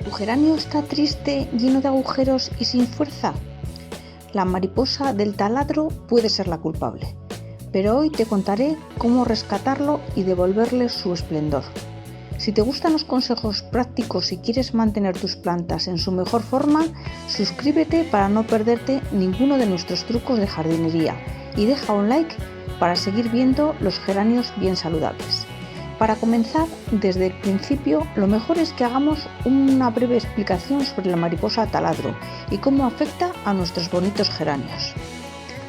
¿Tu geranio está triste, lleno de agujeros y sin fuerza? La mariposa del taladro puede ser la culpable, pero hoy te contaré cómo rescatarlo y devolverle su esplendor. Si te gustan los consejos prácticos y quieres mantener tus plantas en su mejor forma, suscríbete para no perderte ninguno de nuestros trucos de jardinería y deja un like para seguir viendo los geranios bien saludables. Para comenzar desde el principio, lo mejor es que hagamos una breve explicación sobre la mariposa taladro y cómo afecta a nuestros bonitos geranios.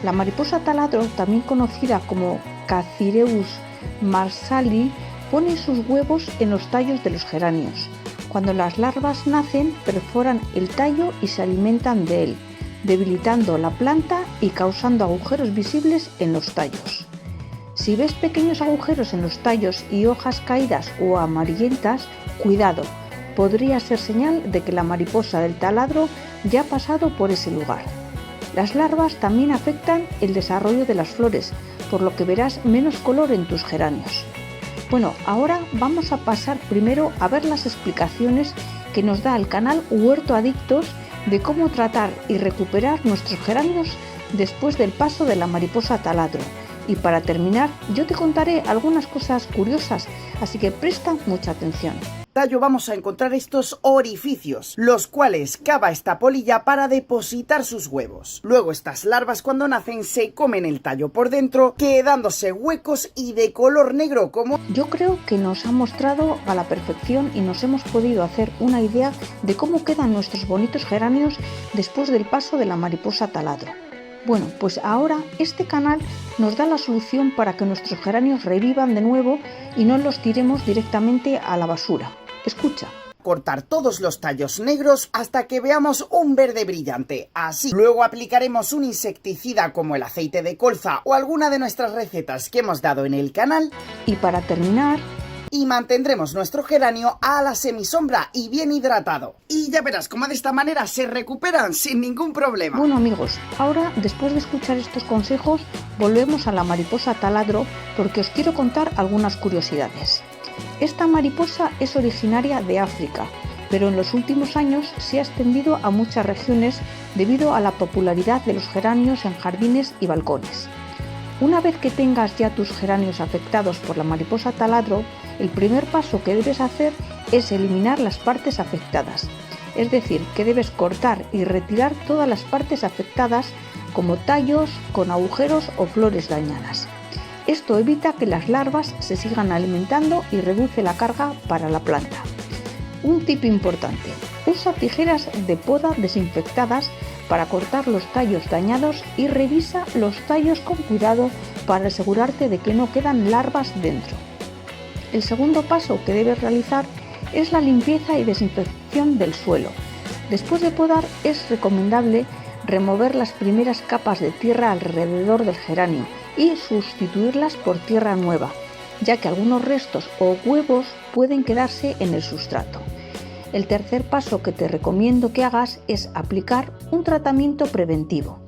La mariposa taladro, también conocida como Caccireus marsali, pone sus huevos en los tallos de los geranios. Cuando las larvas nacen, perforan el tallo y se alimentan de él, debilitando la planta y causando agujeros visibles en los tallos. Si ves pequeños agujeros en los tallos y hojas caídas o amarillentas, cuidado, podría ser señal de que la mariposa del taladro ya ha pasado por ese lugar. Las larvas también afectan el desarrollo de las flores, por lo que verás menos color en tus geranios. Bueno, ahora vamos a pasar primero a ver las explicaciones que nos da el canal Huerto Adictos de cómo tratar y recuperar nuestros geranios después del paso de la mariposa taladro. Y para terminar, yo te contaré algunas cosas curiosas, así que presta mucha atención. Tallo vamos a encontrar estos orificios, los cuales cava esta polilla para depositar sus huevos. Luego estas larvas cuando nacen se comen el tallo por dentro, quedándose huecos y de color negro como... Yo creo que nos ha mostrado a la perfección y nos hemos podido hacer una idea de cómo quedan nuestros bonitos geranios después del paso de la mariposa taladro. Bueno, pues ahora este canal nos da la solución para que nuestros geranios revivan de nuevo y no los tiremos directamente a la basura. Escucha. Cortar todos los tallos negros hasta que veamos un verde brillante. Así, luego aplicaremos un insecticida como el aceite de colza o alguna de nuestras recetas que hemos dado en el canal. Y para terminar... y mantendremos nuestro geranio a la semisombra y bien hidratado. Y ya verás cómo de esta manera se recuperan sin ningún problema. Bueno amigos, ahora después de escuchar estos consejos, volvemos a la mariposa taladro porque os quiero contar algunas curiosidades. Esta mariposa es originaria de África, pero en los últimos años se ha extendido a muchas regiones debido a la popularidad de los geranios en jardines y balcones. Una vez que tengas ya tus geranios afectados por la mariposa taladro, el primer paso que debes hacer es eliminar las partes afectadas. Es decir, que debes cortar y retirar todas las partes afectadas como tallos con agujeros o flores dañadas. Esto evita que las larvas se sigan alimentando y reduce la carga para la planta. Un tip importante: usa tijeras de poda desinfectadas para cortar los tallos dañados y revisa los tallos con cuidado para asegurarte de que no quedan larvas dentro. El segundo paso que debes realizar es la limpieza y desinfección del suelo. Después de podar es recomendable remover las primeras capas de tierra alrededor del geranio y sustituirlas por tierra nueva, ya que algunos restos o huevos pueden quedarse en el sustrato. El tercer paso que te recomiendo que hagas es aplicar un tratamiento preventivo.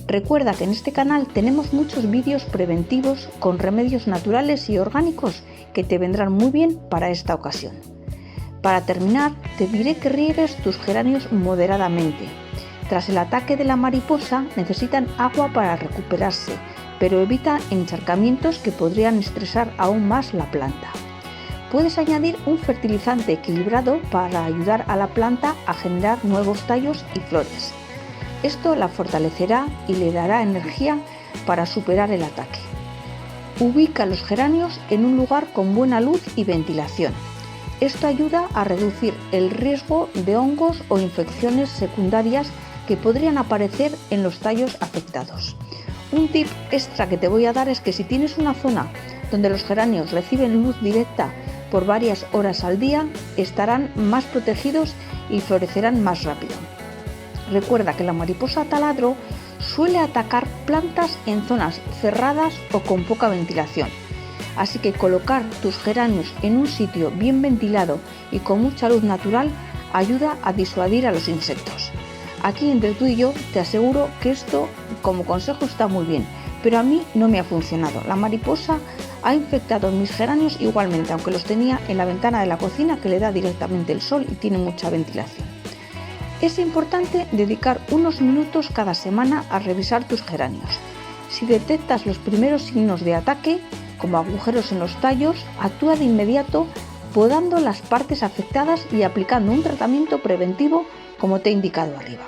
Recuerda que en este canal tenemos muchos vídeos preventivos con remedios naturales y orgánicos que te vendrán muy bien para esta ocasión. Para terminar, te diré que riegues tus geranios moderadamente. Tras el ataque de la mariposa necesitan agua para recuperarse, pero evita encharcamientos que podrían estresar aún más la planta. Puedes añadir un fertilizante equilibrado para ayudar a la planta a generar nuevos tallos y flores. Esto la fortalecerá y le dará energía para superar el ataque. Ubica los geranios en un lugar con buena luz y ventilación. Esto ayuda a reducir el riesgo de hongos o infecciones secundarias que podrían aparecer en los tallos afectados. Un tip extra que te voy a dar es que si tienes una zona donde los geranios reciben luz directa por varias horas al día, estarán más protegidos y florecerán más rápido. Recuerda que la mariposa taladro suele atacar plantas en zonas cerradas o con poca ventilación, así que colocar tus geranios en un sitio bien ventilado y con mucha luz natural ayuda a disuadir a los insectos. Aquí entre tú y yo te aseguro que esto como consejo está muy bien, pero a mí no me ha funcionado. La mariposa ha infectado mis geranios igualmente, aunque los tenía en la ventana de la cocina que le da directamente el sol y tiene mucha ventilación. Es importante dedicar unos minutos cada semana a revisar tus geranios. Si detectas los primeros signos de ataque, como agujeros en los tallos, actúa de inmediato podando las partes afectadas y aplicando un tratamiento preventivo como te he indicado arriba.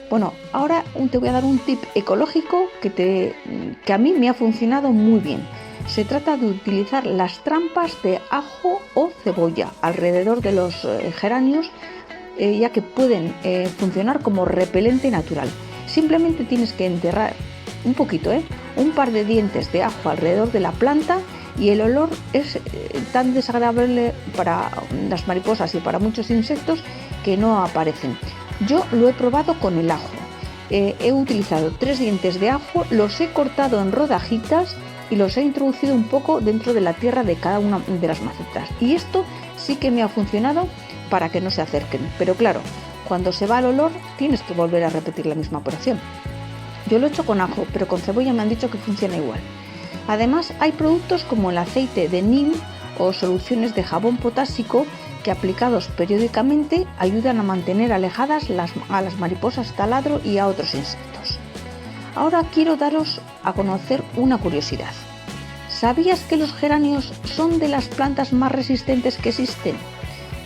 Bueno, ahora te voy a dar un tip ecológico que a mí me ha funcionado muy bien. Se trata de utilizar las trampas de ajo o cebolla alrededor de los geranios, ya que pueden funcionar como repelente natural. Simplemente tienes que enterrar un poquito, un par de dientes de ajo alrededor de la planta y el olor es tan desagradable para las mariposas y para muchos insectos que no aparecen. Yo lo he probado con el ajo. He utilizado 3 dientes de ajo, los he cortado en rodajitas y los he introducido un poco dentro de la tierra de cada una de las macetas. Y esto sí que me ha funcionado para que no se acerquen. Pero claro, cuando se va el olor tienes que volver a repetir la misma operación. Yo lo he hecho con ajo, pero con cebolla me han dicho que funciona igual. Además, hay productos como el aceite de neem o soluciones de jabón potásico que aplicados periódicamente ayudan a mantener alejadas a las mariposas taladro y a otros insectos. Ahora quiero daros a conocer una curiosidad. ¿Sabías que los geranios son de las plantas más resistentes que existen?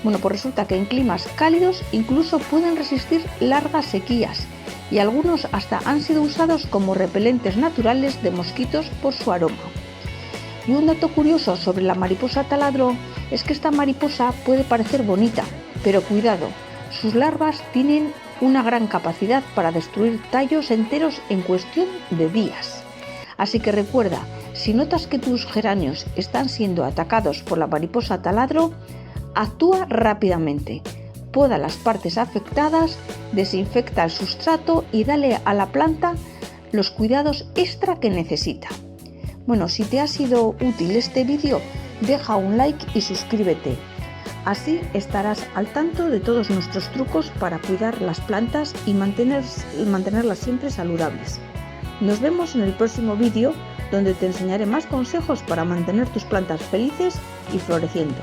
Bueno, pues resulta que en climas cálidos incluso pueden resistir largas sequías y algunos hasta han sido usados como repelentes naturales de mosquitos por su aroma. Y un dato curioso sobre la mariposa taladro es que esta mariposa puede parecer bonita, pero cuidado, sus larvas tienen una gran capacidad para destruir tallos enteros en cuestión de días. Así que recuerda, si notas que tus geranios están siendo atacados por la mariposa taladro, actúa rápidamente, poda las partes afectadas, desinfecta el sustrato y dale a la planta los cuidados extra que necesita. Bueno, si te ha sido útil este vídeo, deja un like y suscríbete. Así estarás al tanto de todos nuestros trucos para cuidar las plantas y mantenerlas siempre saludables. Nos vemos en el próximo vídeo, donde te enseñaré más consejos para mantener tus plantas felices y floreciendo.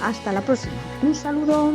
Hasta la próxima. Un saludo.